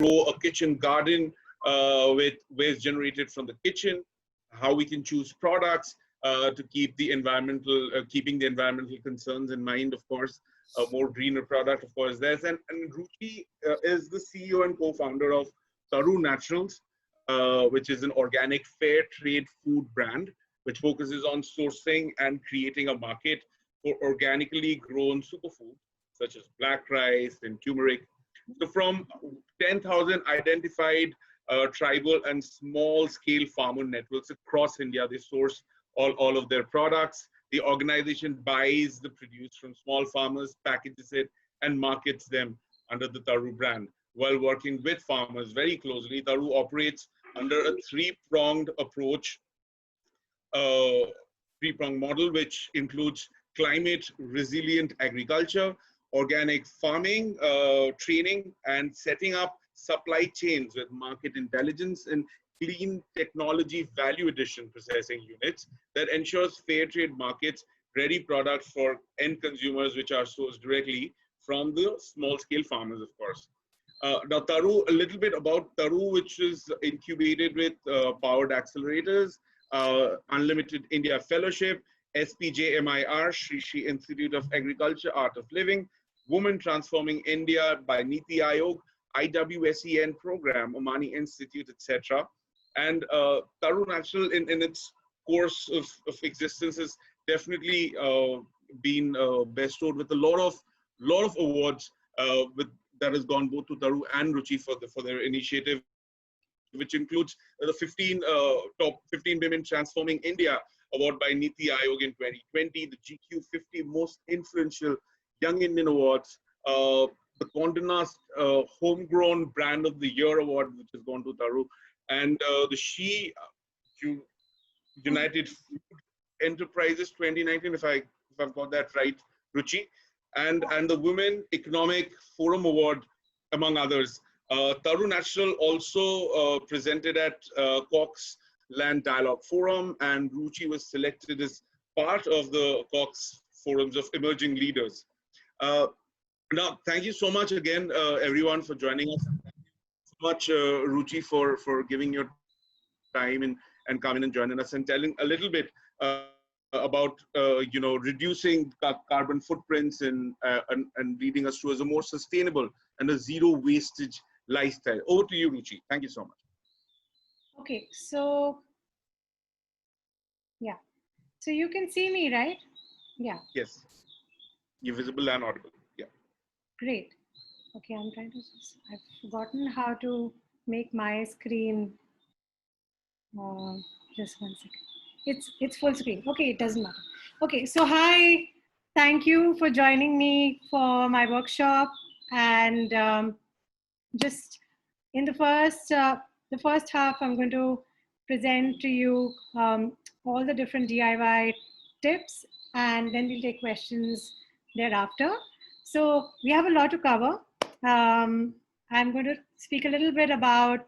grow a kitchen garden with waste generated from the kitchen, how we can choose products to keep the keeping the environmental concerns in mind, of course, a more greener product, of course, and Ruchi is the CEO and co-founder of TARU Naturals, which is an organic fair trade food brand, which focuses on sourcing and creating a market for organically grown superfoods, such as black rice and turmeric. So from 10,000 identified tribal and small scale farmer networks across India, they source all of their products. The organization buys the produce from small farmers, packages it, and markets them under the TARU brand. While working with farmers very closely, TARU operates under a three-pronged approach, three-pronged model, which includes climate resilient agriculture, organic farming, training, and setting up supply chains with market intelligence and clean technology value addition processing units that ensures fair trade markets, ready products for end consumers, which are sourced directly from the small scale farmers, of course. Now, TARU, a little bit about TARU, which is incubated with Powered Accelerators, Unlimited India Fellowship, SPJMIR, Shri Shri Institute of Agriculture, Art of Living, Women Transforming India by Niti Aayog, IWSEN program, Omani Institute, etc. And TARU Natural, in its course of existence, has definitely been bestowed with a lot of awards that has gone both to TARU and Ruchi for their initiative, which includes the top 15 Women Transforming India award by Niti Aayog in 2020, the GQ 50 Most Influential Young Indian Awards, the Condé Nast Homegrown Brand of the Year Award, which has gone to TARU, and the She United Food Enterprises 2019, if I've got that right, Ruchi, and the Women Economic Forum Award, among others. TARU Natural also presented at Cox Land Dialogue Forum, and Ruchi was selected as part of the Cox Forums of Emerging Leaders. Now, thank you so much again, everyone, for joining us. Thank you so much, Ruchi, for giving your time and coming and joining us and telling a little bit about reducing carbon footprints and leading us towards a more sustainable and a zero wastage lifestyle. Over to you, Ruchi. Thank you so much. Okay, so yeah, so you can see me, right? Yeah. Yes, you're visible and audible. Yeah. Great. Okay, I'm trying to. I've forgotten how to make my screen. Just 1 second. It's full screen. Okay, it doesn't matter. Okay, so hi, thank you for joining me for my workshop, and just in the first half, I'm going to present to you all the different DIY tips, and then we'll take questions thereafter. So we have a lot to cover. I'm going to speak a little bit about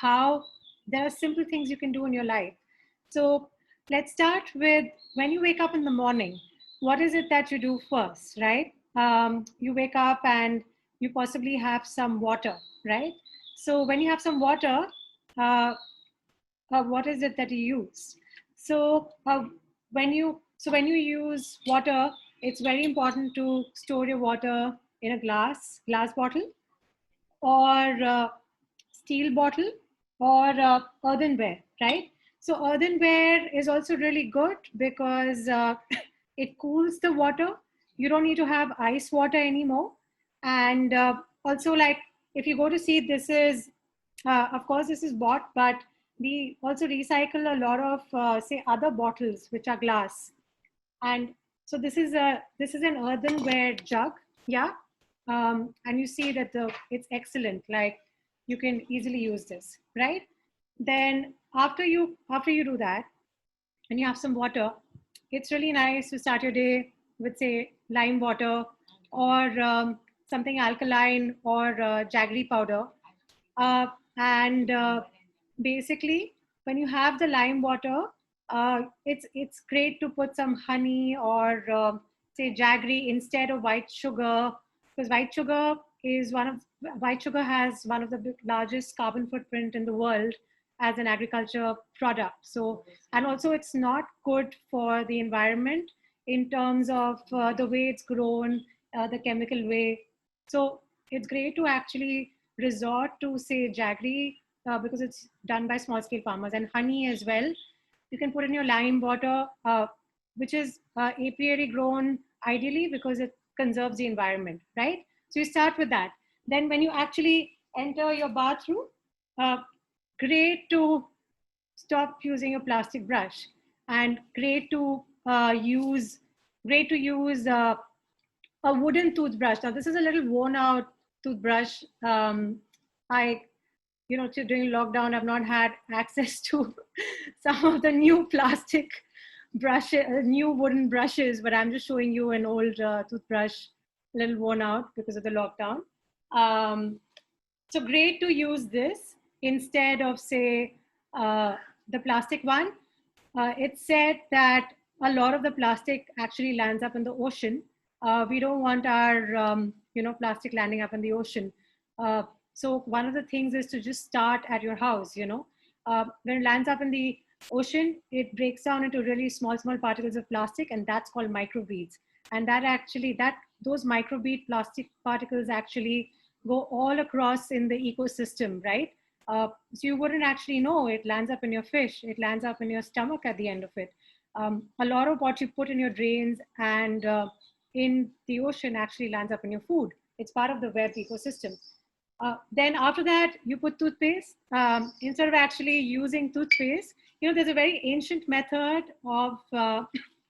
how there are simple things you can do in your life. So let's start with when you wake up in the morning, what is it that you do first, right? You wake up and you possibly have some water, right? So when you have some water, what is it that you use? So when you use water, it's very important to store your water in a glass bottle, or steel bottle, or earthenware, right? So earthenware is also really good because it cools the water. You don't need to have ice water anymore. And also, like, if you go to see, this is, of course, this is bought, but we also recycle a lot of, say, other bottles, which are glass. And so this is an earthenware jug, yeah? And you see that it's excellent, like you can easily use this, right? Then after you do that, and you have some water, it's really nice to start your day with, say, lime water, or something alkaline, or jaggery powder. And basically, when you have the lime water, it's great to put some honey, or say jaggery instead of white sugar, because white sugar is one of white sugar has one of the largest carbon footprint in the world as an agriculture product. So, and also it's not good for the environment in terms of the way it's grown, the chemical way. So it's great to actually resort to, say, jaggery because it's done by small scale farmers, and honey as well. You can put in your lime water, which is apiary grown ideally because it conserves the environment, right? So you start with that. Then when you actually enter your bathroom, uh, great to stop using a plastic brush, and great to use a wooden toothbrush. Now this is a little worn out toothbrush. I, during lockdown, I've not had access to some of the new plastic brushes, new wooden brushes, but I'm just showing you an old toothbrush, a little worn out because of the lockdown. So great to use this instead of, say, the plastic one. It's said that a lot of the plastic actually lands up in the ocean. We don't want our, plastic landing up in the ocean. So one of the things is to just start at your house. When it lands up in the ocean, it breaks down into really small particles of plastic, and that's called microbeads. And those microbead plastic particles actually go all across in the ecosystem, right? So you wouldn't actually know it lands up in your fish, it lands up in your stomach at the end of it. A lot of what you put in your drains and in the ocean actually lands up in your food. It's part of the web ecosystem. Then after that, you put toothpaste. Instead of actually using toothpaste, there's a very ancient method of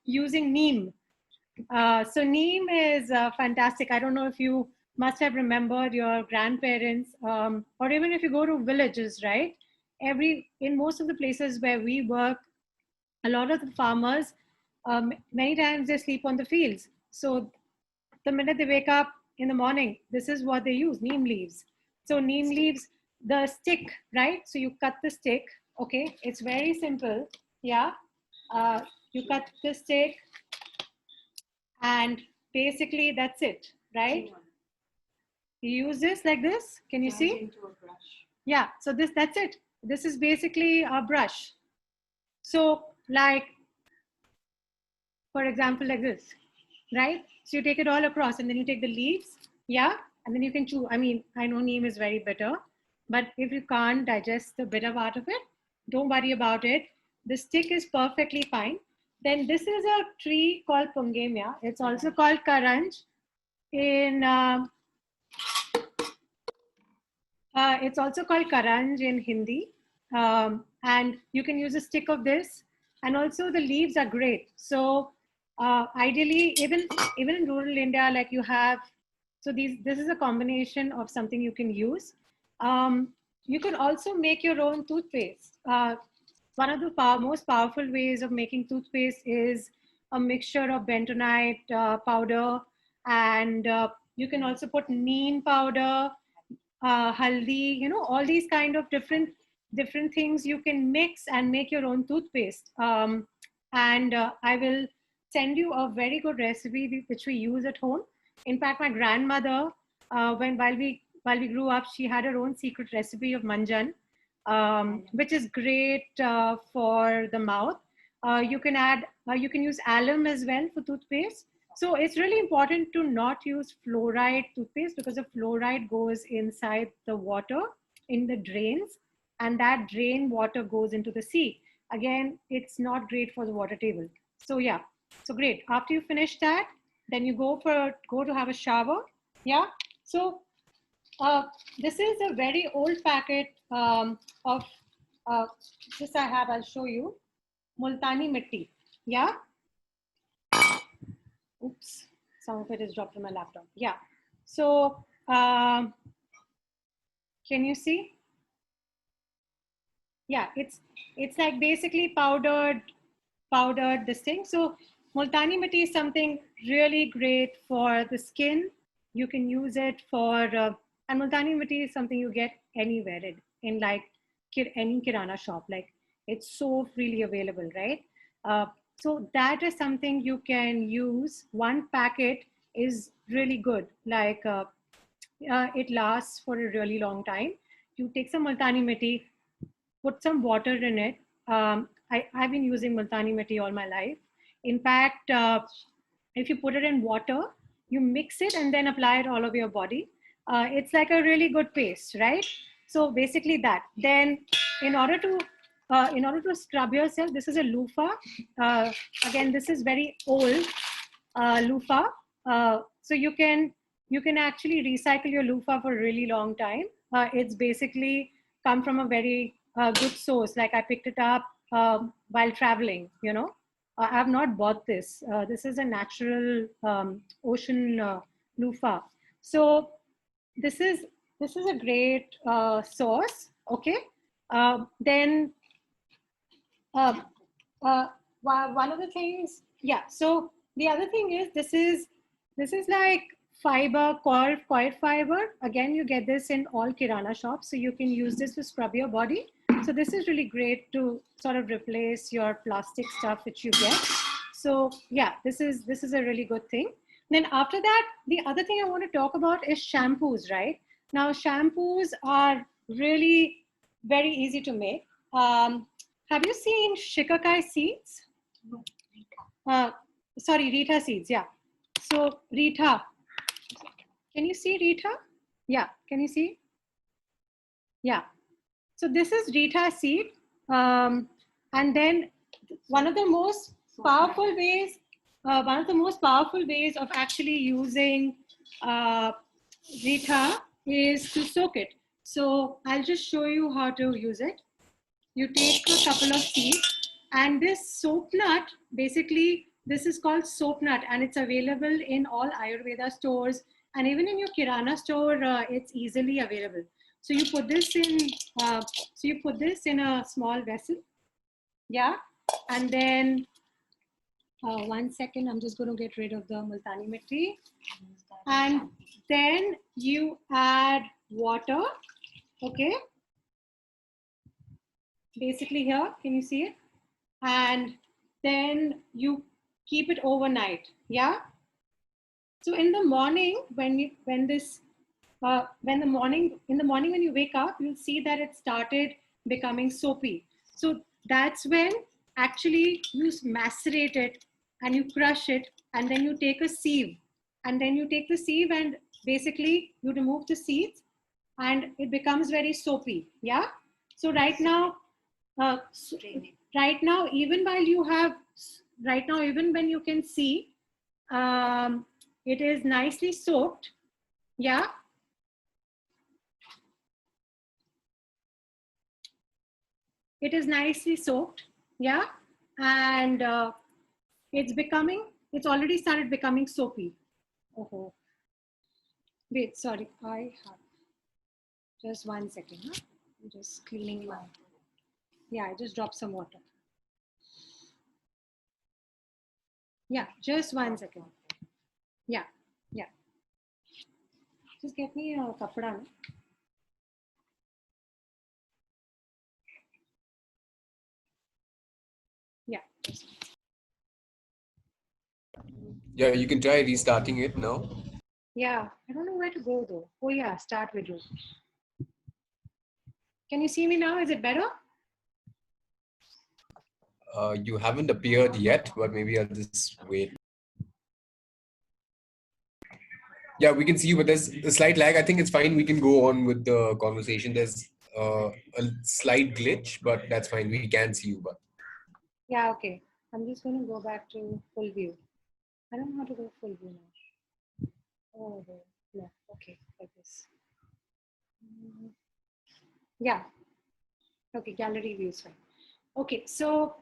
using neem. So neem is fantastic. I don't know if you must have remembered your grandparents, or even if you go to villages, right? In most of the places where we work, a lot of the farmers, many times they sleep on the fields. So the minute they wake up in the morning, this is what they use, neem leaves. So neem leaves, the stick, right? So you cut the stick, okay? It's very simple, yeah? You cut the stick, and basically that's it, right? You use this like this, can you see? Into a brush. Yeah, so that's it. This is basically a brush. So like, for example, like this, right? So you take it all across, and then you take the leaves, yeah? And then you can chew. I mean, I know neem is very bitter, but if you can't digest the bitter part of it, don't worry about it. The stick is perfectly fine. Then this is a tree called Pungemia. It's also called Karanj. It's also called Karanj in Hindi. And you can use a stick of this. And also the leaves are great. So ideally, even in rural India, like you have, so this is a combination of something you can use. You can also make your own toothpaste. One of the most powerful ways of making toothpaste is a mixture of bentonite powder, and you can also put neem powder, haldi, all these kind of different things you can mix and make your own toothpaste. And I will send you a very good recipe which we use at home. In fact, my grandmother, while we grew up, she had her own secret recipe of manjan, which is great for the mouth. You can use alum as well for toothpaste. So it's really important to not use fluoride toothpaste, because the fluoride goes inside the water in the drains, and that drain water goes into the sea. Again, it's not great for the water table. So yeah, so great. After you finish that, then you go to have a shower. Yeah. So this is a very old packet of this I have. I'll show you. Multani mitti. Yeah. Oops, some of it is dropped on my laptop. Yeah. So can you see? Yeah, it's like basically powdered this thing. So Multani mitti is something really great for the skin. You can use it for, and Multani mitti is something you get anywhere in like any kirana shop. Like it's so freely available, right? So that is something you can use. One packet is really good. Like it lasts for a really long time. You take some multani mitti, put some water in it. I've been using multani mitti all my life. In fact, if you put it in water, you mix it and then apply it all over your body. It's like a really good paste, right? So basically that. Then in order to scrub yourself, this is a loofah. Again, this is very old loofah. So you can actually recycle your loofah for a really long time. It's basically come from a very good source. Like I picked it up while traveling, you know. I have not bought this. This is a natural ocean loofah. So this is a great source. Okay. Then one of the things, yeah. So the other thing is this is like fiber, coir fiber. Again, you get this in all kirana shops, so you can use this to scrub your body. So this is really great to sort of replace your plastic stuff which you get. So yeah, this is a really good thing. Then after that, the other thing I want to talk about is shampoos, right? Now shampoos are really very easy to make. Have you seen shikakai seeds? Sorry, Rita seeds, yeah. So Rita, can you see Rita? Yeah, can you see? Yeah. So this is Rita seed. And then one of the most powerful ways of actually using Rita is to soak it. So I'll just show you how to use it. You take a couple of seeds, and this soap nut, basically this is called soap nut, and it's available in all Ayurveda stores, and even in your Kirana store, it's easily available. So you put this in a small vessel, yeah, and then 1 second, I'm just going to get rid of the multani mitti, and then you add water, okay. Basically here, can you see it? And then you keep it overnight, yeah. So in the morning, in the morning when you wake up, you'll see that it started becoming soapy. So that's when actually you macerate it and you crush it, and then you take a sieve, and then you take the sieve and basically you remove the seeds, and it becomes very soapy, yeah. So right now, even when you can see, it is nicely soaked, yeah. It is nicely soaked, yeah, and it's already started becoming soapy. Oh, wait, sorry, I have just 1 second. Huh? I'm just cleaning my. Yeah, I just dropped some water. Yeah, just 1 second. Yeah. Just get me a kapda. Yeah. Yeah, you can try restarting it now. Yeah, I don't know where to go though. Oh yeah, start video. Can you see me now? Is it better? You haven't appeared yet, but maybe I'll just wait. Yeah, we can see you, but there's a slight lag. I think it's fine. We can go on with the conversation. There's a slight glitch, but that's fine. We can see you, but. Yeah, okay. I'm just going to go back to full view. I don't know how to go full view now. Oh, no. Okay, like this. Yeah. Okay, gallery view is fine. Okay, so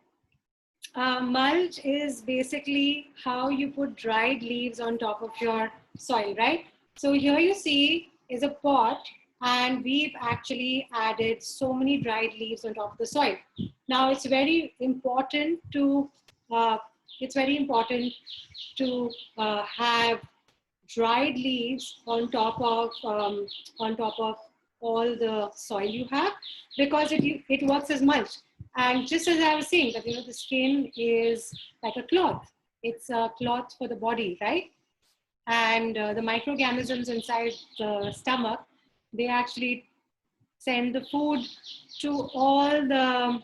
mulch is basically how you put dried leaves on top of your soil, right? So here you see is a pot, and we've actually added so many dried leaves on top of the soil. Now it's very important to have dried leaves on top of all the soil you have, because it works as mulch. And just as I was saying, that the skin is like a cloth. It's a cloth for the body, right? and the microorganisms inside the stomach, they actually send the food to all the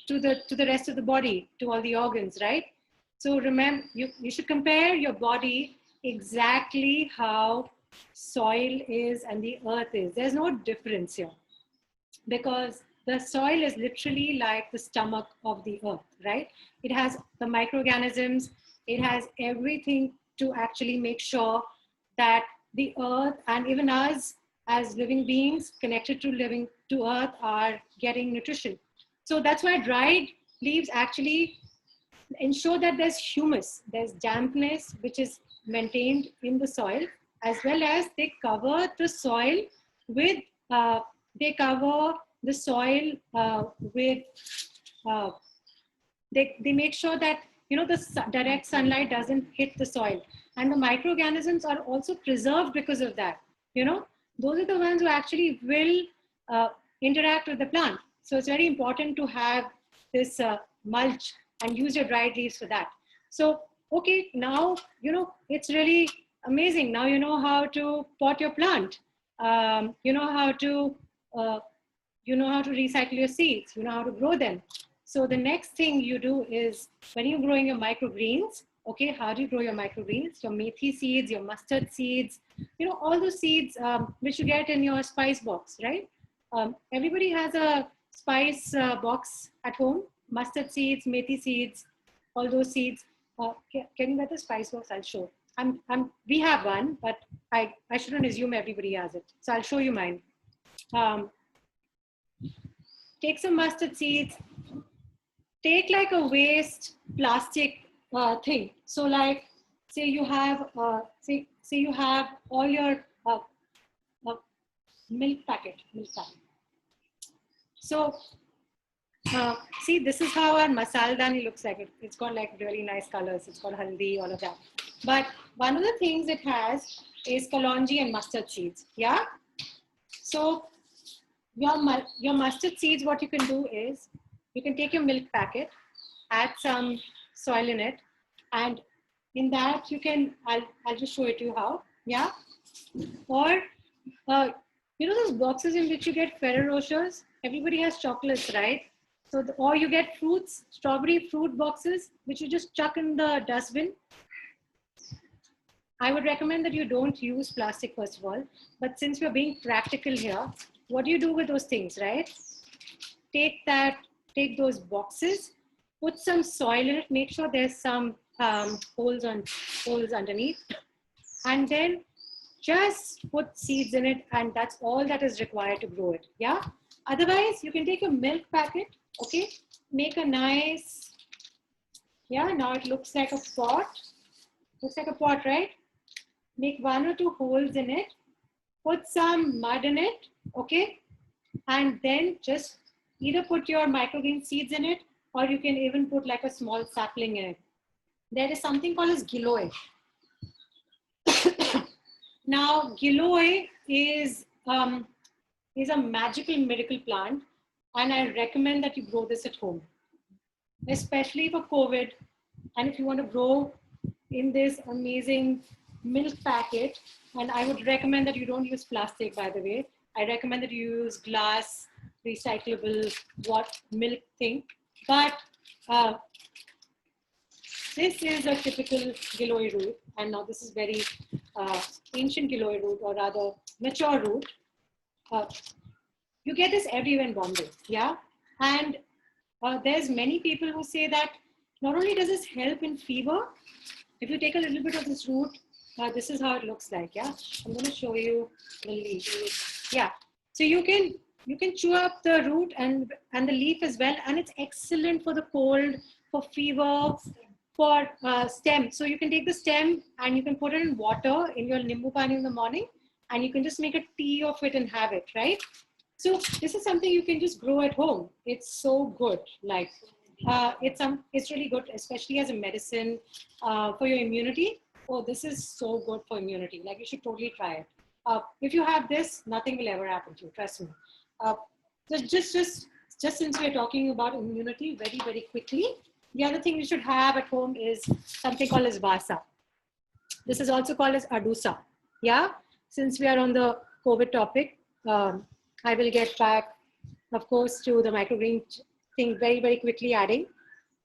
to the rest of the body, to all the organs, right? So remember, you should compare your body exactly how soil is and the earth is. There's no difference here, because the soil is literally like the stomach of the earth, right? It has the microorganisms, it has everything to actually make sure that the earth and even us as living beings connected to living to earth are getting nutrition. So that's why dried leaves actually ensure that there's humus, there's dampness, which is maintained in the soil, as well as they cover the soil with, they cover the soil with, they make sure that, you know, the direct sunlight doesn't hit the soil. And the microorganisms are also preserved because of that. You know, those are the ones who actually will interact with the plant. So it's very important to have this mulch and use your dried leaves for that. So, okay, now, you know, it's really amazing. Now you know how to pot your plant. You know how to recycle your seeds. You know how to grow them. So the next thing you do is, when you're growing your microgreens, okay, how do you grow your microgreens? Your methi seeds, your mustard seeds, you know, all those seeds which you get in your spice box, right? Everybody has a spice box at home, mustard seeds, methi seeds, all those seeds. Can you get the spice box? I'll show. We have one, but I shouldn't assume everybody has it. So I'll show you mine. Take some mustard seeds, take like a waste plastic thing. So like, say you have, say you have all your milk packet. So see, this is how our masala dani looks like. It's got like really nice colors. It's got haldi, all of that. But one of the things it has is kalonji and mustard seeds. Yeah. So your mustard seeds, what you can do is, you can take your milk packet, add some soil in it, and in that you can, I'll just show it to you how. Yeah. Or you know those boxes in which you get Ferrero Rochers? Everybody has chocolates, right? So or you get fruits, strawberry fruit boxes, which you just chuck in the dustbin. I would recommend that you don't use plastic first of all, but since we're being practical here, what do you do with those things, right? Take those boxes, put some soil in it, make sure there's some holes underneath, and then just put seeds in it, and that's all that is required to grow it. Yeah. Otherwise, you can take a milk packet, okay, make a nice, yeah, now it looks like a pot. Looks like a pot, right? Make 1 or 2 holes in it, put some mud in it, okay, and then just either put your microgreen seeds in it, or you can even put like a small sapling in it. There is something called as giloy. Now, giloy is a magical miracle plant, and I recommend that you grow this at home, especially for COVID. And if you want to grow in this amazing milk packet, and I would recommend that you don't use plastic, by the way. I recommend that you use glass, recyclable milk thing. But this is a typical giloy root, and now this is very ancient giloy root, or rather mature root. You get this everywhere in Bombay, yeah? And there's many people who say that not only does this help in fever, if you take a little bit of this root, this is how it looks like, yeah? I'm going to show you the leaf. Yeah, so you can chew up the root and the leaf as well, and it's excellent for the cold, for fever, for stem. So you can take the stem and you can put it in water in your nimbu pani in the morning, and you can just make a tea of it and have it, right? So this is something you can just grow at home. It's so good. Like it's really good, especially as a medicine for your immunity. Oh, this is so good for immunity. Like, you should totally try it. If you have this, nothing will ever happen to you. Trust me. Just since we're talking about immunity very, very quickly, the other thing you should have at home is something called as vasa. This is also called as adusa. Yeah, since we are on the COVID topic, I will get back, of course, to the microgreen thing very, very quickly adding.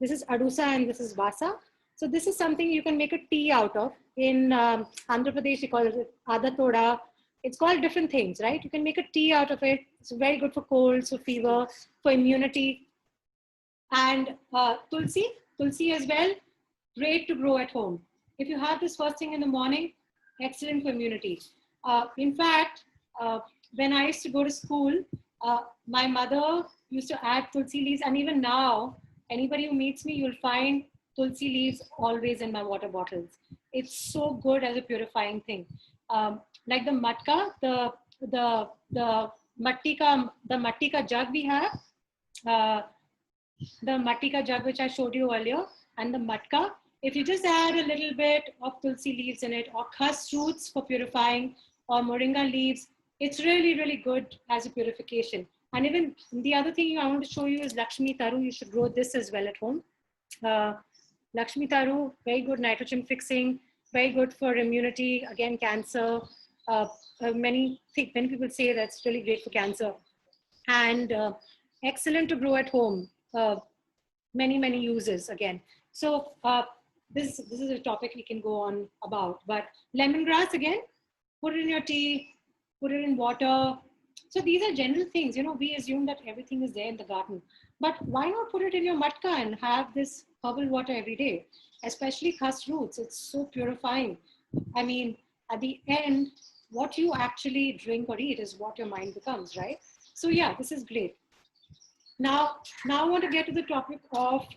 This is adusa and this is vasa. So this is something you can make a tea out of. In Andhra Pradesh, you call it adatoda. It's called different things, right? You can make a tea out of it. It's very good for colds, for fever, for immunity. And tulsi as well, great to grow at home. If you have this first thing in the morning, excellent for immunity. In fact, when I used to go to school, my mother used to add tulsi leaves, and even now, anybody who meets me, you'll find tulsi leaves always in my water bottles. It's so good as a purifying thing. Like the matka, the mattika jug we have, the mattika jug which I showed you earlier, and the matka. If you just add a little bit of tulsi leaves in it, or khas roots for purifying, or moringa leaves, it's really, really good as a purification. And even the other thing I want to show you is Lakshmi Taru. You should grow this as well at home. Lakshmi Taru, very good nitrogen fixing, very good for immunity, again, cancer. Many people say that's really great for cancer. And excellent to grow at home. Many uses again. So this is a topic we can go on about. But lemongrass, again, put it in your tea, put it in water. So these are general things. We assume that everything is there in the garden. But why not put it in your matka and have this herbal water every day? Especially khas roots. It's so purifying. I mean, at the end, what you actually drink or eat is what your mind becomes, right? So yeah, this is great. Now I want to get to the topic of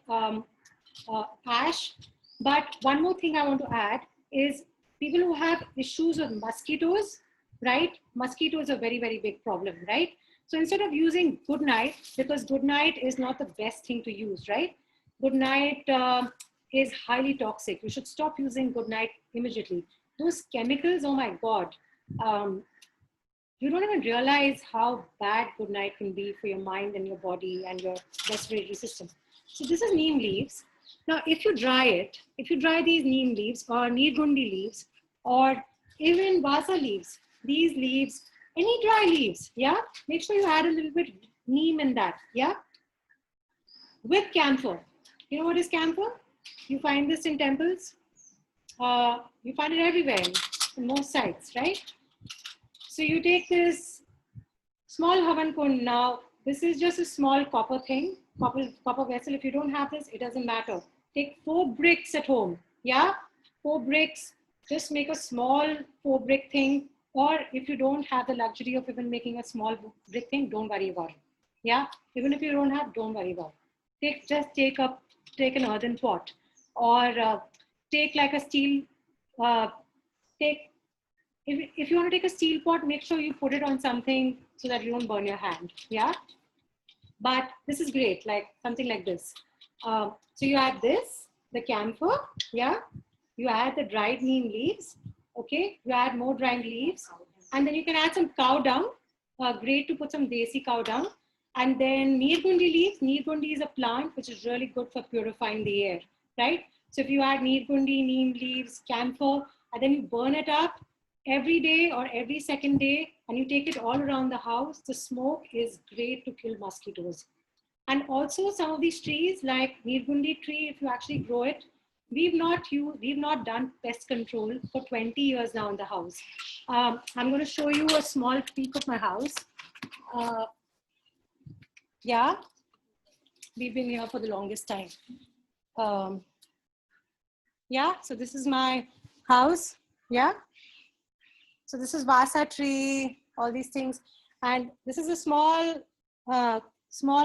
ash. But one more thing I want to add is people who have issues with mosquitoes, right? Mosquitoes are a very, very big problem, right? So instead of using good night, because good night is not the best thing to use, right? Good night is highly toxic. You should stop using good night immediately. Those chemicals, oh my God. You don't even realize how bad good night can be for your mind and your body and your respiratory system. So this is neem leaves. Now, if you dry these neem leaves or nirgundi leaves, or even vasa leaves, these leaves, any dry leaves, yeah, make sure you add a little bit neem in that, yeah, with camphor. You know what is camphor? You find this in temples. You find it everywhere in most sites, right? So you take this small havan kund. Now, this is just a small copper thing, copper vessel. If you don't have this, it doesn't matter. Take 4 bricks at home. Yeah, 4 bricks. Just make a small 4 brick thing. Or if you don't have the luxury of even making a small brick thing, don't worry about it. Yeah, even if you don't have, don't worry about it. Take an earthen pot, or take like a steel. If you want to take a steel pot, make sure you put it on something so that you don't burn your hand. Yeah. But this is great, like something like this. So you add this, the camphor. Yeah. You add the dried neem leaves. Okay. You add more dried leaves. And then you can add some cow dung. Great to put some desi cow dung. And then nirgundi leaves. Nirgundi is a plant which is really good for purifying the air. Right. So if you add nirgundi, neem leaves, camphor, and then you burn it up every day or every second day, and you take it all around the house, the smoke is great to kill mosquitoes. And also some of these trees, like nirgundi tree, if you actually grow it, we've not done pest control for 20 years now in the house. I'm going to show you a small peek of my house. Yeah, we've been here for the longest time. Yeah, so this is my house. Yeah. So this is vasa tree, all these things. And this is a small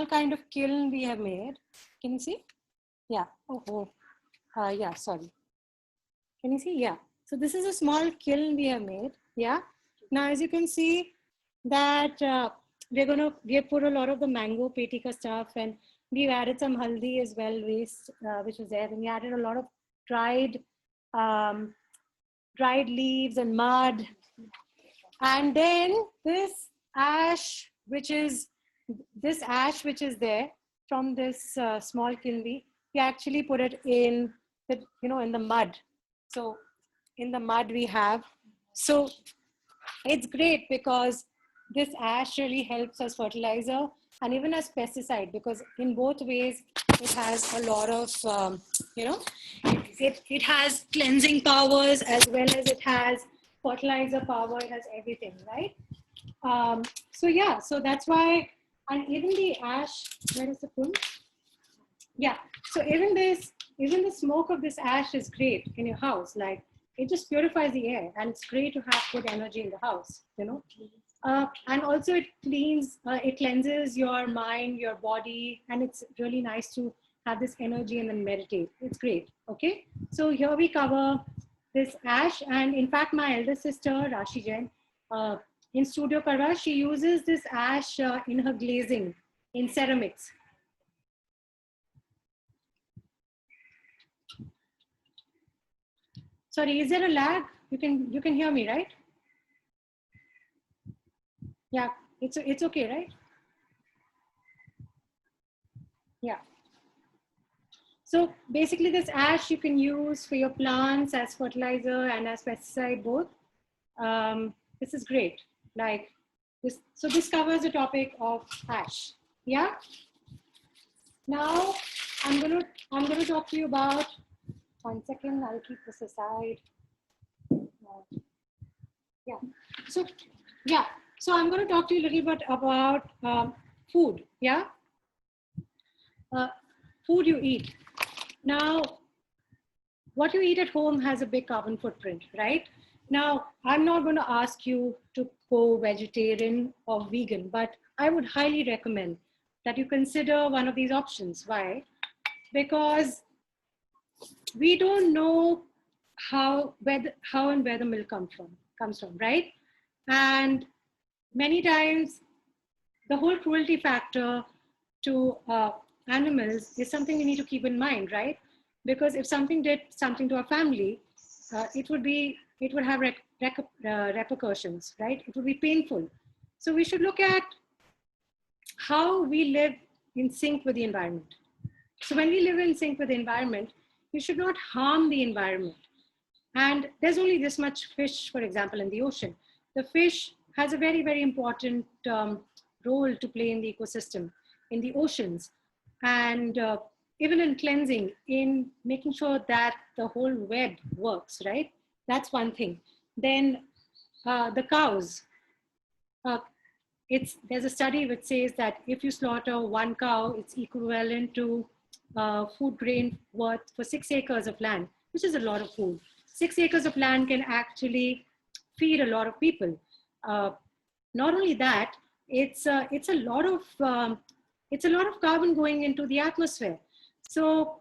kind of kiln we have made. Can you see? Yeah. Yeah, sorry. Can you see? Yeah. So this is a small kiln we have made. Yeah. Now, as you can see that we have put a lot of the mango petika stuff, and we've added some haldi as well, waste, which was there. And we added a lot of dried leaves and mud. And then this ash, which is there from this small kiln, we actually put it in the, in the mud. So in the mud we have. So it's great because this ash really helps as fertilizer and even as pesticide, because in both ways it has a lot of, it has cleansing powers as well as it has fertilizer power, it has everything, right? So yeah, so that's why, and even the ash, where is the pool? Yeah, so even the smoke of this ash is great in your house. Like, it just purifies the air, and it's great to have good energy in the house, and also it cleanses your mind, your body, and it's really nice to have this energy and then meditate. It's great. Okay, so here we cover this ash, and in fact my elder sister Rashi Jain, in Studio Karwa, she uses this ash in her glazing in ceramics. Sorry, is there a lag? You can hear me, right? Yeah, it's okay, right? Yeah. So basically this ash you can use for your plants as fertilizer and as pesticide both. This is great. Like this, so this covers the topic of ash. Yeah. Now I'm gonna talk to you about, 1 second, I'll keep this aside. Yeah. So yeah. So I'm going to talk to you a little bit about food. Yeah. Food you eat. Now, what you eat at home has a big carbon footprint, right? Now, I'm not going to ask you to go vegetarian or vegan, but I would highly recommend that you consider one of these options. Why? Because we don't know how and where the milk comes from, right? And many times the whole cruelty factor to animals is something we need to keep in mind, right? Because if something did something to our family, it would have repercussions, right? It would be painful. So we should look at how we live in sync with the environment. So when we live in sync with the environment, we should not harm the environment. And there's only this much fish, for example, in the ocean. The fish has a very, very important role to play in the ecosystem, in the oceans, and even in cleansing, in making sure that the whole web works, right? That's one thing. Then the cows, there's a study which says that if you slaughter one cow, it's equivalent to food grain worth for 6 acres of land, which is a lot of food. 6 acres of land can actually feed a lot of people. Not only that, it's a lot of carbon going into the atmosphere. So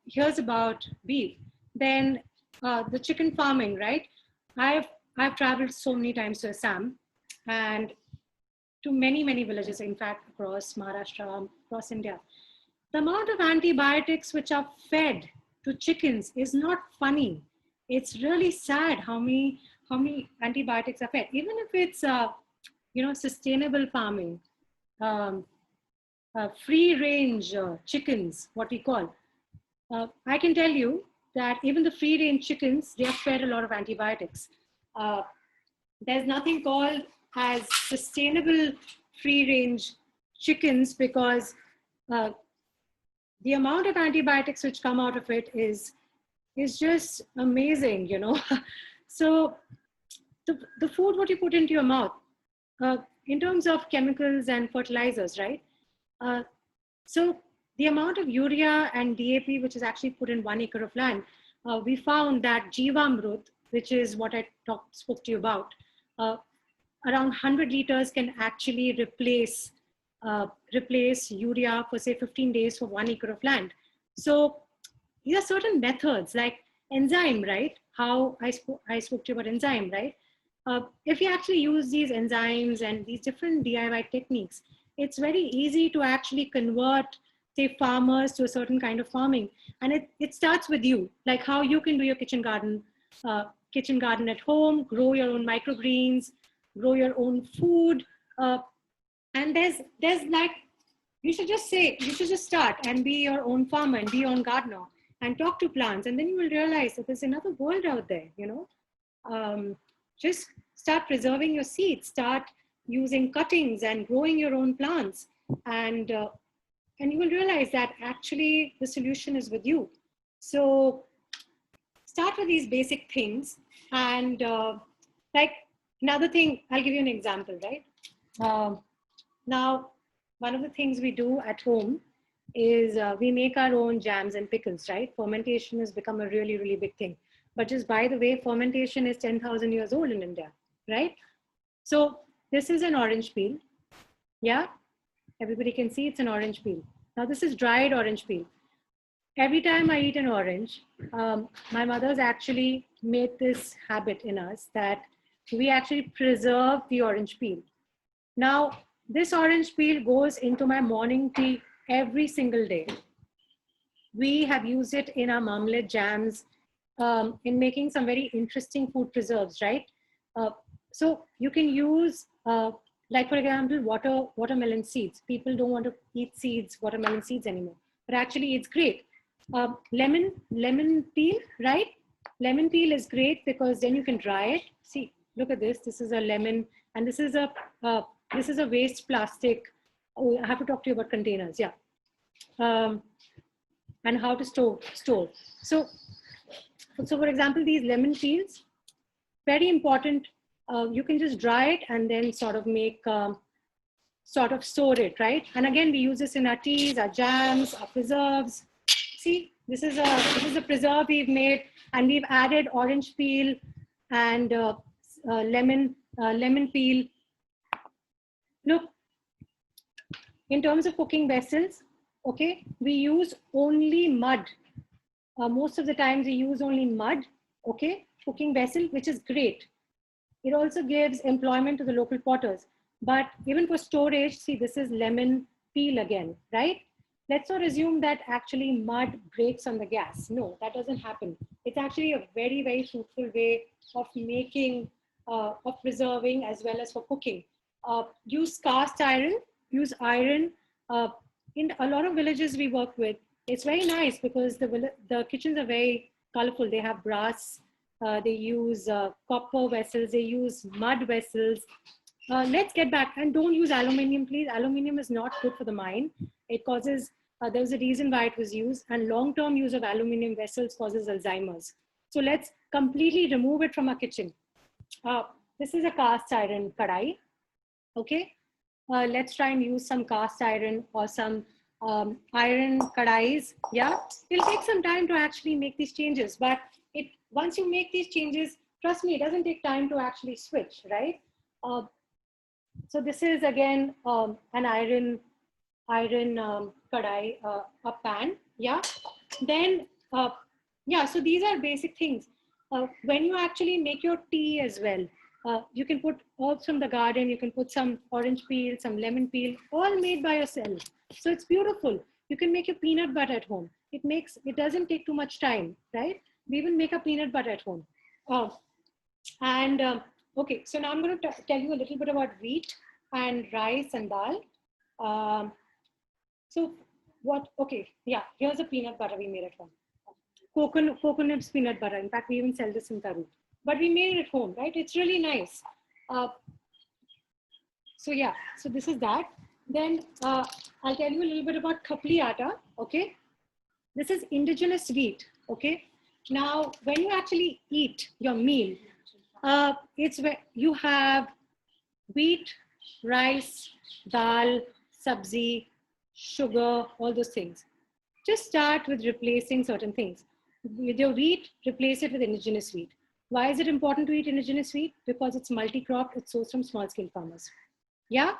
here's about beef. Then the chicken farming, right? I've traveled so many times to Assam and to many, many villages, in fact, across Maharashtra, across India. The amount of antibiotics which are fed to chickens is not funny. It's really sad how many antibiotics are fed, even if it's sustainable farming, free range chickens, what we call. I can tell you that even the free range chickens, they are fed a lot of antibiotics. There's nothing called as sustainable free range chickens because the amount of antibiotics which come out of it is just amazing, So the food what you put into your mouth, in terms of chemicals and fertilizers, right? So the amount of urea and DAP which is actually put in 1 acre of land, we found that Jeevamrut, which is what I spoke to you about, around 100 liters can actually replace urea for say 15 days for 1 acre of land. So there are certain methods like enzyme, right? How I spoke to you about enzyme, right? If you actually use these enzymes and these different DIY techniques, it's very easy to actually convert, say, farmers to a certain kind of farming. And it starts with you, like how you can do your kitchen garden at home, grow your own microgreens, grow your own food. And there's like, you should just start and be your own farmer and be your own gardener. and talk to plants. And then you will realize that there's another world out there, just start preserving your seeds, start using cuttings and growing your own plants. And you will realize that actually the solution is with you. So start with these basic things. And like another thing, I'll give you an example, right? Now, one of the things we do at home is we make our own jams and pickles, right? Fermentation has become a really, really big thing. But just by the way, fermentation is 10,000 years old in India, right? So this is an orange peel. Yeah, everybody can see it's an orange peel. Now this is dried orange peel. Every time I eat an orange, my mother's actually made this habit in us that we actually preserve the orange peel. Now, this orange peel goes into my morning tea every single day. We have used it in our marmalade jams, in making some very interesting food preserves, right? So you can use, like for example, watermelon seeds. People don't want to eat watermelon seeds anymore, but actually it's great. Lemon peel, right? Lemon peel is great because then you can dry it. See, look at this. This is a lemon, and this is a waste plastic. Oh, I have to talk to you about containers. Yeah, and how to store. So for example, these lemon peels, very important. You can just dry it and then sort of make, sort of store it, right? And again, we use this in our teas, our jams, our preserves. See, this is a preserve we've made, and we've added orange peel and lemon peel. Look, in terms of cooking vessels, okay, we use only mud. Most of the times we use only mud, okay, cooking vessel, which is great. It also gives employment to the local potters. But even for storage, see, this is lemon peel again, right? Let's not assume that actually mud breaks on the gas. No, that doesn't happen. It's actually a very, very fruitful way of making, of preserving as well as for cooking. Use cast iron, use iron. In a lot of villages we work with, it's very nice because the kitchens are very colorful. They have brass, they use copper vessels, they use mud vessels. Let's get back, and don't use aluminum, please. Aluminum is not good for the mind. It causes, there's a reason why it was used, and long-term use of aluminum vessels causes Alzheimer's. So let's completely remove it from our kitchen. This is a cast iron kadai, okay? Let's try and use some cast iron or some iron kadais. Yeah, it'll take some time to actually make these changes, but once you make these changes, trust me, it doesn't take time to actually switch, right? So this is again an iron kadai, a pan. Yeah. Then yeah. So these are basic things. When you actually make your tea as well, you can put herbs from the garden. You can put some orange peel, some lemon peel, all made by yourself. So it's beautiful. You can make your peanut butter at home. It doesn't take too much time, right? We even make a peanut butter at home. Okay, so now I'm going to tell you a little bit about wheat and rice and dal. So what, okay, yeah, here's a peanut butter we made at home. Coconut's peanut butter. In fact, we even sell this in TARU. But we made it at home, right? It's really nice. So yeah, so this is that. Then I'll tell you a little bit about khapli atta, okay? This is indigenous wheat, okay? Now, when you actually eat your meal, it's where you have wheat, rice, dal, sabzi, sugar, all those things. Just start with replacing certain things. With your wheat, replace it with indigenous wheat. Why is it important to eat indigenous wheat? Because it's multi-crop, it's sourced from small-scale farmers. Yeah?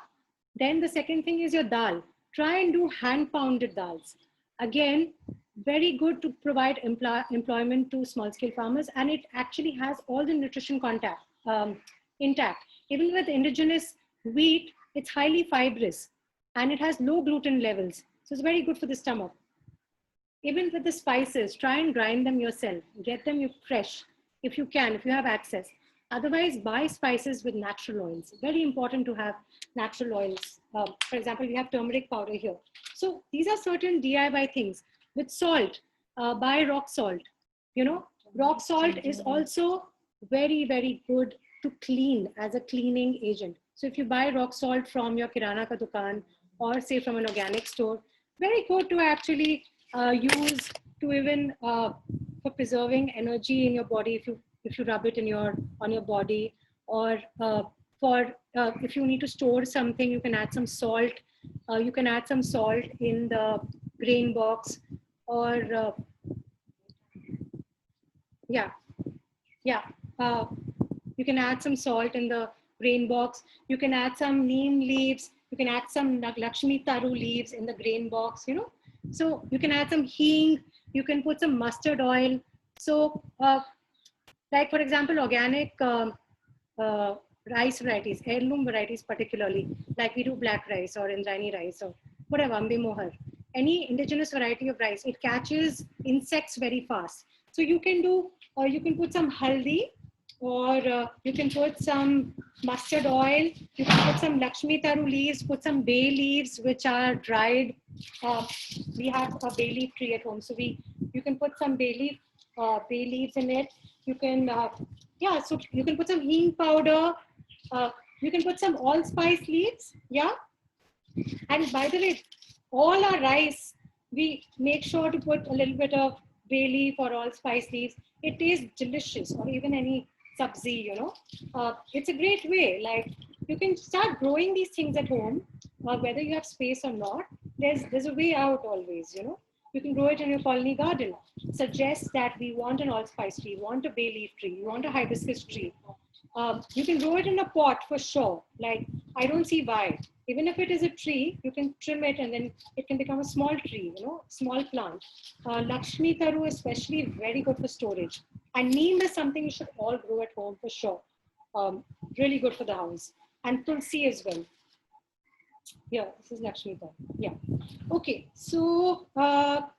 Then the second thing is your dal. Try and do hand-pounded dals. Again, very good to provide employment to small-scale farmers, and it actually has all the nutrition intact. Even with indigenous wheat, it's highly fibrous, and it has low gluten levels. So it's very good for the stomach. Even with the spices, try and grind them yourself. Get them fresh, if you can, if you have access. Otherwise, buy spices with natural oils. Very important to have natural oils. For example, we have turmeric powder here. So these are certain DIY things. With salt, buy rock salt. You know, rock salt is also very, very good to clean as a cleaning agent. So if you buy rock salt from your kirana ka dukan or say from an organic store, very good to actually use to even for preserving energy in your body if you rub it in on your body, or for if you need to store something, you can add some salt. You can add some salt in the grain box, or yeah, yeah. You can add some salt in the grain box. You can add some neem leaves. You can add some Lakshmi Taru leaves in the grain box, you know. So you can add some hing. You can put some mustard oil. So like for example, organic rice varieties, heirloom varieties particularly, like we do black rice or Indrayani rice or whatever, Ambe Mohar, any indigenous variety of rice, it catches insects very fast. So you can do, you can put some haldi, or you can put some mustard oil, you can put some Lakshmi Taru leaves, put some bay leaves which are dried. We have a bay leaf tree at home, so you can put some bay leaves in it. You can, yeah, so you can put some hing powder, you can put some allspice leaves, yeah. And by the way, all our rice, we make sure to put a little bit of bay leaf or allspice leaves. It tastes delicious, or even any sabzi, you know. It's a great way. Like you can start growing these things at home, whether you have space or not. There's a way out always, you know. You can grow it in your colony garden. Suggest that we want an allspice tree, we want a bay leaf tree, we want a hibiscus tree. You can grow it in a pot for sure. Like, I don't see why. Even if it is a tree, you can trim it and then it can become a small tree, you know, small plant. Lakshmi Taru especially very good for storage. And neem is something you should all grow at home for sure. Really good for the house. And tulsi as well. Yeah, this is Lakshmi Taru. Yeah. Okay, so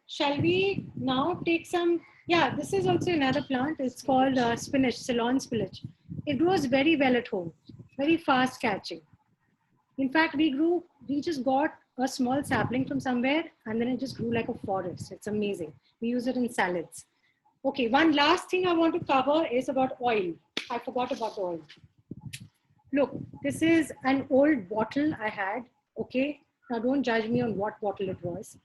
shall we now take some, yeah, this is also another plant. It's called spinach, Ceylon spinach. It grows very well at home, very fast catching. In fact, we just got a small sapling from somewhere and then it just grew like a forest. It's amazing. We use it in salads. Okay, one last thing I want to cover is about oil. I forgot about the oil. Look, this is an old bottle I had, okay? Now don't judge me on what bottle it was.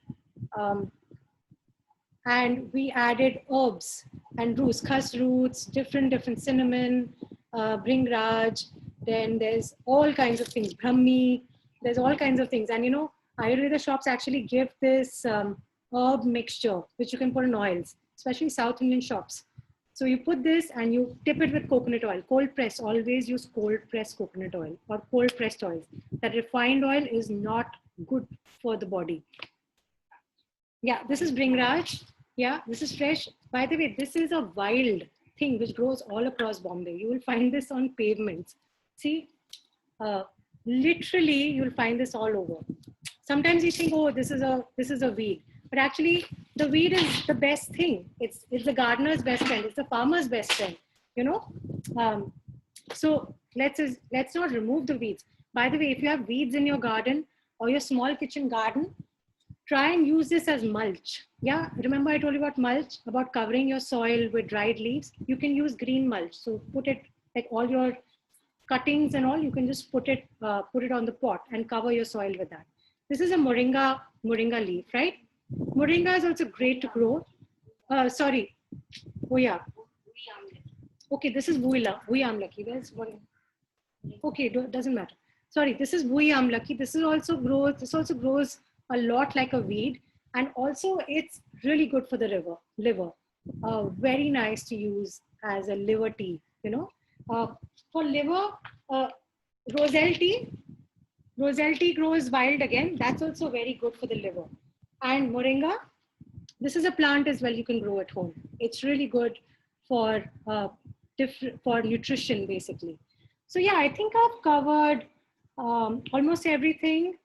And we added herbs and roots, khas roots, different cinnamon, bringraj, then there's all kinds of things, brahmi, there's all kinds of things. And you know, Ayurveda shops actually give this herb mixture, which you can put in oils, especially South Indian shops. So you put this and you tip it with coconut oil, cold press, always use cold pressed coconut oil or cold pressed oils. That refined oil is not good for the body. Yeah, this is bringraj. Yeah, this is fresh. By the way, this is a wild thing which grows all across Bombay. You will find this on pavements. See, literally you'll find this all over. Sometimes you think, oh, this is a weed, but actually the weed is the best thing. It's the gardener's best friend. It's the farmer's best friend. You know, so let's not remove the weeds. By the way, if you have weeds in your garden or your small kitchen garden, try and use this as mulch. Yeah, remember I told you about mulch, about covering your soil with dried leaves. You can use green mulch. So put it, like all your cuttings and all, you can just put it on the pot and cover your soil with that. This is a moringa leaf, right? Moringa is also great to grow. Sorry. Oh yeah. Okay, this is Bui Amlaki. Where's moringa? Okay, doesn't matter. Sorry, this is Bui Amlaki. This also grows a lot like a weed, and also it's really good for the liver. Very nice to use as a liver tea, you know. For liver, roselle tea grows wild again. That's also very good for the liver. And moringa, this is a plant as well you can grow at home. It's really good for nutrition basically. So yeah, I think I've covered almost everything.